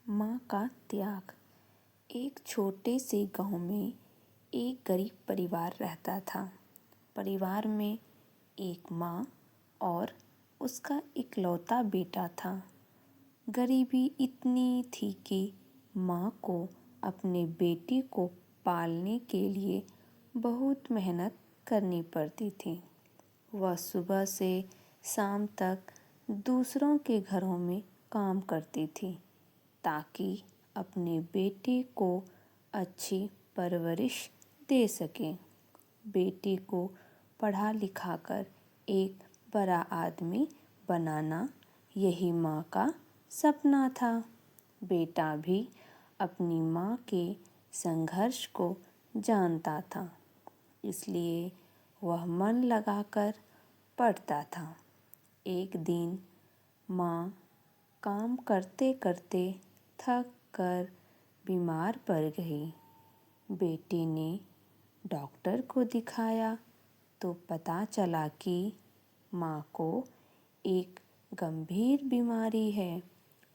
माँ का त्याग। एक छोटे से गांव में एक गरीब परिवार रहता था। परिवार में एक माँ और उसका इकलौता बेटा था। गरीबी इतनी थी कि माँ को अपने बेटे को पालने के लिए बहुत मेहनत करनी पड़ती थी। वह सुबह से शाम तक दूसरों के घरों में काम करती थी ताकि अपने बेटे को अच्छी परवरिश दे सके। बेटे को पढ़ा लिखा कर एक बड़ा आदमी बनाना यही माँ का सपना था। बेटा भी अपनी माँ के संघर्ष को जानता था, इसलिए वह मन लगाकर पढ़ता था। एक दिन माँ काम करते करते थक कर बीमार पड़ गई। बेटे ने डॉक्टर को दिखाया तो पता चला कि माँ को एक गंभीर बीमारी है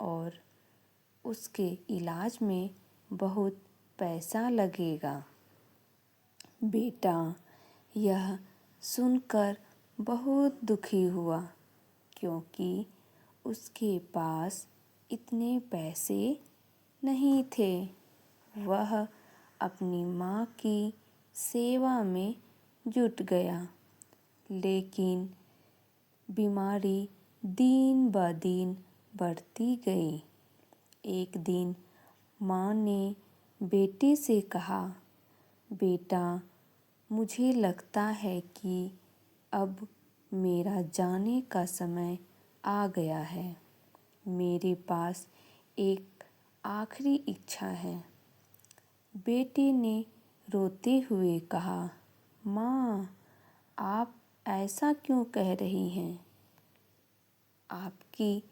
और उसके इलाज में बहुत पैसा लगेगा। बेटा यह सुनकर बहुत दुखी हुआ क्योंकि उसके पास इतने पैसे नहीं थे। वह अपनी माँ की सेवा में जुट गया, लेकिन बीमारी दिन ब दिन बढ़ती गई। एक दिन माँ ने बेटे से कहा, बेटा, मुझे लगता है कि अब मेरा जाने का समय आ गया है। मेरे पास एक आखिरी इच्छा है। बेटे ने रोते हुए कहा, माँ, आप ऐसा क्यों कह रही हैं? आपकी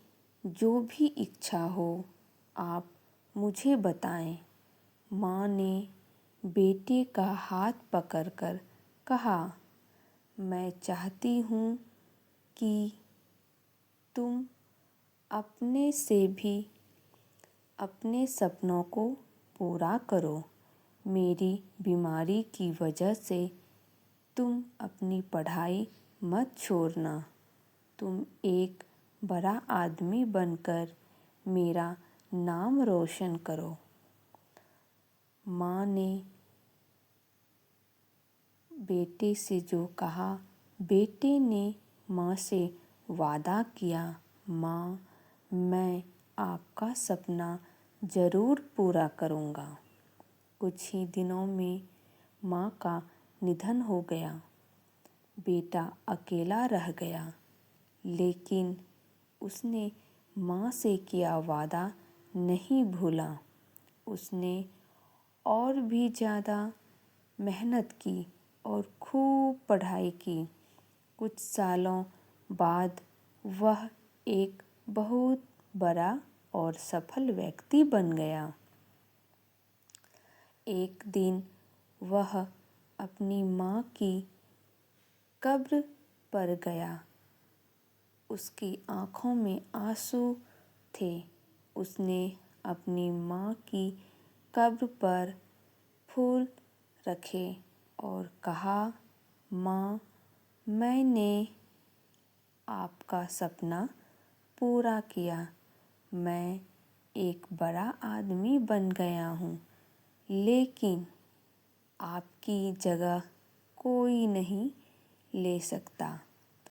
जो भी इच्छा हो आप मुझे बताएं। माँ ने बेटे का हाथ पकड़कर कहा, मैं चाहती हूँ कि तुम अपने से भी अपने सपनों को पूरा करो। मेरी बीमारी की वजह से तुम अपनी पढ़ाई मत छोड़ना। तुम एक बड़ा आदमी बनकर मेरा नाम रोशन करो। माँ ने बेटे से जो कहा, बेटे ने माँ से वादा किया, माँ, मैं आपका सपना ज़रूर पूरा करूँगा। कुछ ही दिनों में माँ का निधन हो गया। बेटा अकेला रह गया, लेकिन उसने माँ से किया वादा नहीं भूला। उसने और भी ज़्यादा मेहनत की और खूब पढ़ाई की। कुछ सालों बाद वह एक बहुत बड़ा और सफल व्यक्ति बन गया। एक दिन वह अपनी माँ की कब्र पर गया। उसकी आँखों में आंसू थे। उसने अपनी माँ की कब्र पर फूल रखे और कहा, माँ, मैंने आपका सपना पूरा किया। मैं एक बड़ा आदमी बन गया हूँ, लेकिन आपकी जगह कोई नहीं ले सकता।